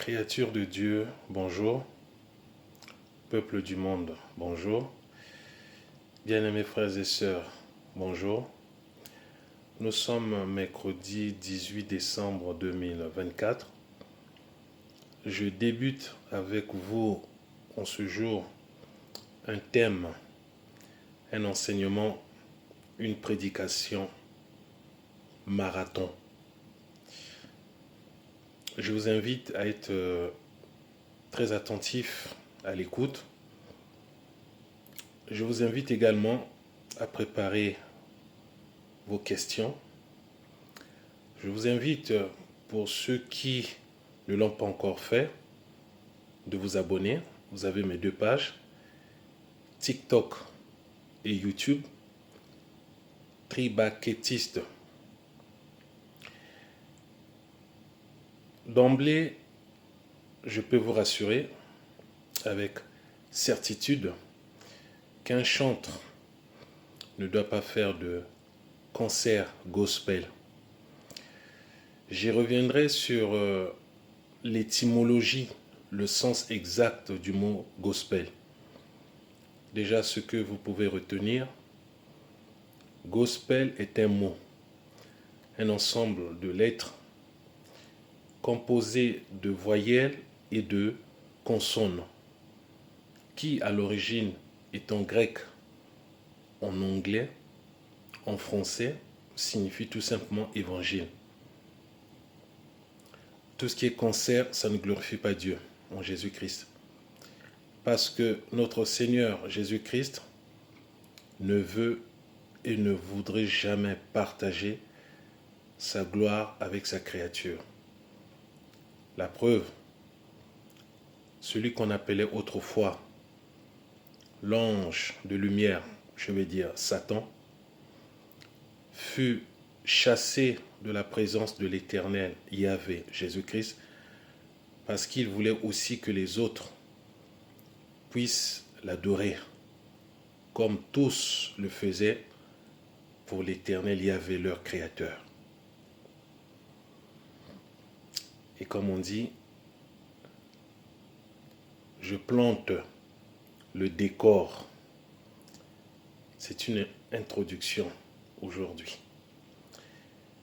Créatures de Dieu, bonjour. Peuple du monde, bonjour. Bien-aimés frères et sœurs, bonjour. Nous sommes mercredi 18 décembre 2024. Je débute avec vous en ce jour un thème, un enseignement, une prédication marathon. Je vous invite à être très attentif à l'écoute. Je vous invite également à préparer vos questions. Je vous invite, pour ceux qui ne l'ont pas encore fait, de vous abonner. Vous avez mes deux pages, TikTok et YouTube, Tribaquetiste. D'emblée, je peux vous rassurer avec certitude qu'un chantre ne doit pas faire de concert gospel. J'y reviendrai sur l'étymologie, le sens exact du mot gospel. Déjà, ce que vous pouvez retenir, gospel est un mot, un ensemble de lettres composé de voyelles et de consonnes, qui à l'origine est en grec, en anglais, en français, signifie tout simplement évangile. Tout ce qui est concert, ça ne glorifie pas Dieu en Jésus-Christ. Parce que notre Seigneur Jésus-Christ ne veut et ne voudrait jamais partager sa gloire avec sa créature. La preuve, celui qu'on appelait autrefois l'ange de lumière, je vais dire Satan, fut chassé de la présence de l'Éternel Yahvé, Jésus-Christ, parce qu'il voulait aussi que les autres puissent l'adorer, comme tous le faisaient pour l'Éternel Yahvé, leur Créateur. Et comme on dit, je plante le décor. C'est une introduction aujourd'hui.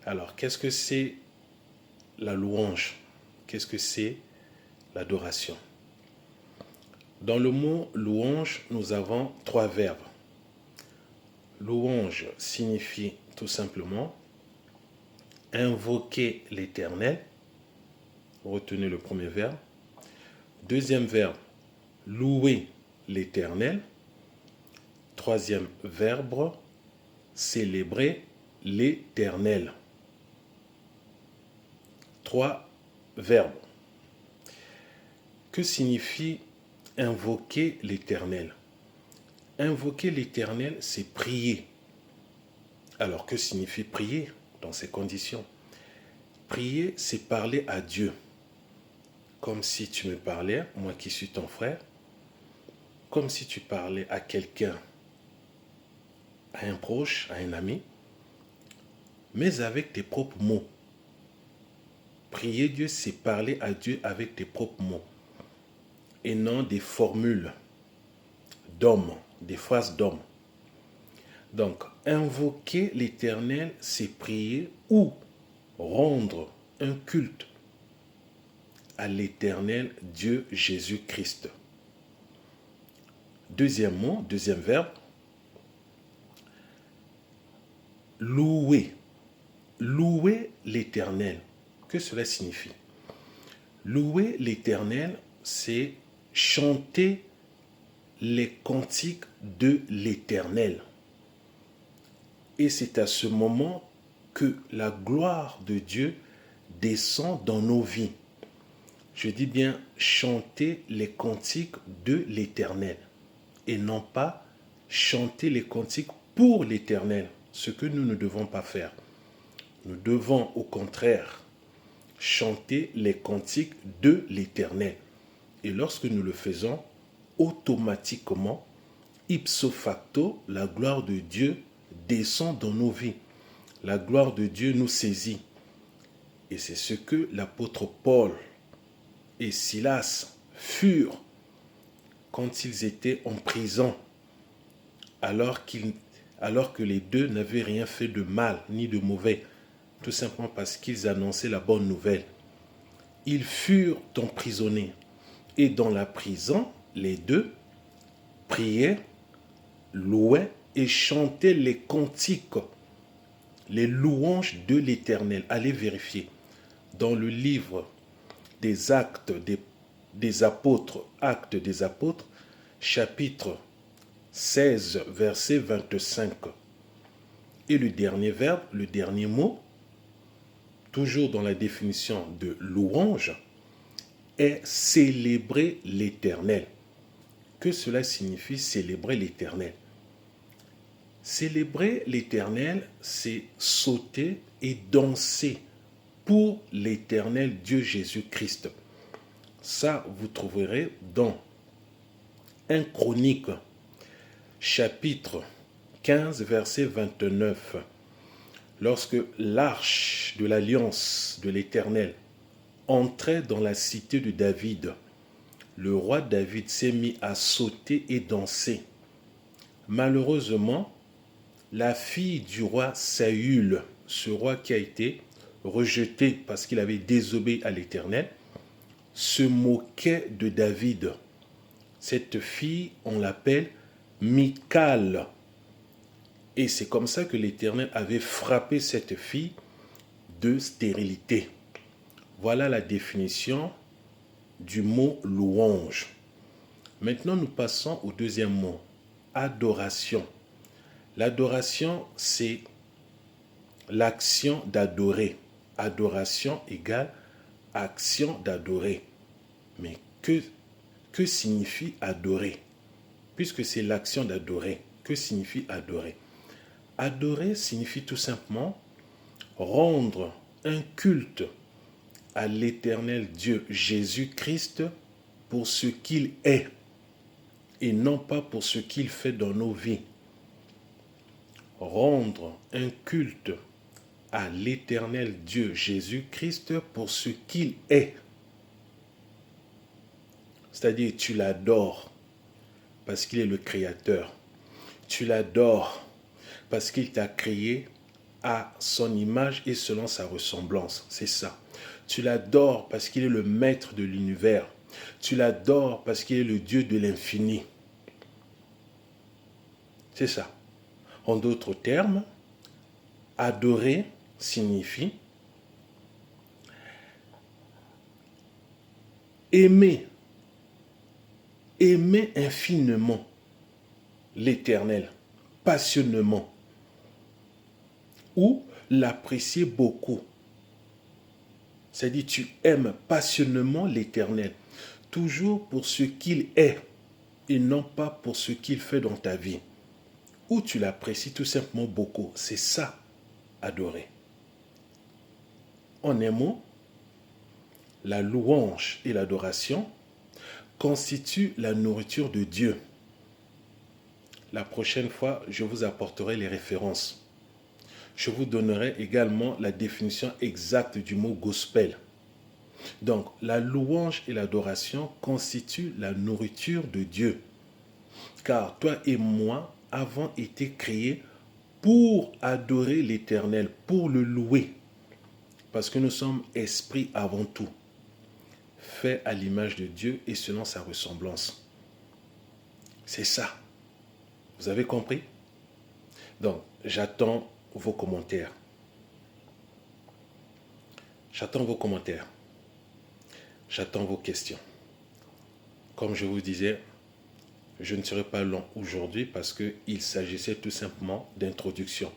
Alors, qu'est-ce que c'est la louange? Qu'est-ce que c'est l'adoration? Dans le mot louange, nous avons trois verbes. Louange signifie tout simplement invoquer l'Éternel. Retenez le premier verbe. Deuxième verbe, louer l'Éternel. Troisième verbe, célébrer l'Éternel. Trois verbes. Que signifie invoquer l'Éternel? Invoquer l'Éternel, c'est prier. Alors, que signifie prier dans ces conditions? Prier, c'est parler à Dieu. Comme si tu me parlais, moi qui suis ton frère, comme si tu parlais à quelqu'un, à un proche, à un ami, mais avec tes propres mots. Prier Dieu, c'est parler à Dieu avec tes propres mots, et non des formules d'hommes, des phrases d'hommes. Donc, invoquer l'Éternel, c'est prier ou rendre un culte à l'Éternel Dieu Jésus-Christ. Deuxième mot, deuxième verbe, louer. Louer l'Éternel. Que cela signifie? Louer l'Éternel, c'est chanter les cantiques de l'Éternel. Et c'est à ce moment que la gloire de Dieu descend dans nos vies. Je dis bien chanter les cantiques de l'Éternel et non pas chanter les cantiques pour l'Éternel, ce que nous ne devons pas faire. Nous devons au contraire chanter les cantiques de l'Éternel. Et lorsque nous le faisons, automatiquement, ipso facto, la gloire de Dieu descend dans nos vies. La gloire de Dieu nous saisit. Et c'est ce que l'apôtre Paul et Silas furent quand ils étaient en prison, alors que les deux n'avaient rien fait de mal ni de mauvais, tout simplement parce qu'ils annonçaient la bonne nouvelle. Ils furent emprisonnés, et dans la prison, les deux priaient, louaient et chantaient les cantiques, les louanges de l'Éternel. Allez vérifier dans le livre des Actes des Apôtres, Actes des Apôtres, chapitre 16, verset 25. Et le dernier verbe, le dernier mot, toujours dans la définition de louange, est célébrer l'Éternel. Que cela signifie célébrer l'Éternel? Célébrer l'Éternel, c'est sauter et danser pour l'Éternel Dieu Jésus-Christ. Ça, vous trouverez dans 1 Chronique, chapitre 15, verset 29. Lorsque l'arche de l'alliance de l'Éternel entrait dans la cité de David, le roi David s'est mis à sauter et danser. Malheureusement, la fille du roi Saül, ce roi qui a été rejeté parce qu'il avait désobéi à l'Éternel, se moquait de David. Cette fille, on l'appelle Michal. Et c'est comme ça que l'Éternel avait frappé cette fille de stérilité. Voilà la définition du mot louange. Maintenant, nous passons au deuxième mot, adoration. L'adoration, c'est l'action d'adorer. Adoration égale action d'adorer. Mais que signifie adorer? Puisque c'est l'action d'adorer, que signifie adorer? Adorer signifie tout simplement rendre un culte à l'Éternel Dieu Jésus-Christ pour ce qu'il est et non pas pour ce qu'il fait dans nos vies. Rendre un culte à l'Éternel Dieu Jésus-Christ pour ce qu'il est. C'est-à-dire, tu l'adores parce qu'il est le Créateur. Tu l'adores parce qu'il t'a créé à son image et selon sa ressemblance. C'est ça. Tu l'adores parce qu'il est le maître de l'univers. Tu l'adores parce qu'il est le Dieu de l'infini. C'est ça. En d'autres termes, adorer signifie aimer. Aimer infiniment l'Éternel, passionnément, ou l'apprécier beaucoup. C'est-à-dire, tu aimes passionnément l'Éternel, toujours pour ce qu'il est, et non pas pour ce qu'il fait dans ta vie. Ou tu l'apprécies tout simplement beaucoup. C'est ça, adorer. En un mot, la louange et l'adoration constituent la nourriture de Dieu. La prochaine fois, je vous apporterai les références. Je vous donnerai également la définition exacte du mot gospel. Donc, la louange et l'adoration constituent la nourriture de Dieu. Car toi et moi avons été créés pour adorer l'Éternel, pour le louer. Parce que nous sommes esprits avant tout, faits à l'image de Dieu et selon sa ressemblance. C'est ça. Vous avez compris? Donc, j'attends vos commentaires. J'attends vos commentaires. J'attends vos questions. Comme je vous disais, je ne serai pas long aujourd'hui parce qu'il s'agissait tout simplement d'introduction.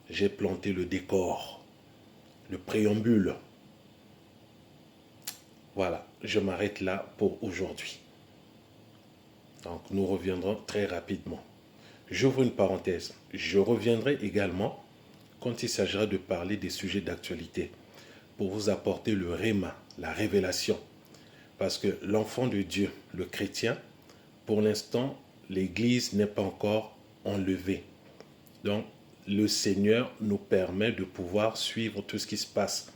J'ai planté le décor, le préambule. Voilà, je m'arrête là pour aujourd'hui. Donc, nous reviendrons très rapidement. J'ouvre une parenthèse. Je reviendrai également quand il s'agira de parler des sujets d'actualité pour vous apporter le réma, la révélation. Parce que l'enfant de Dieu, le chrétien, pour l'instant, l'Église n'est pas encore enlevée. Donc, le Seigneur nous permet de pouvoir suivre tout ce qui se passe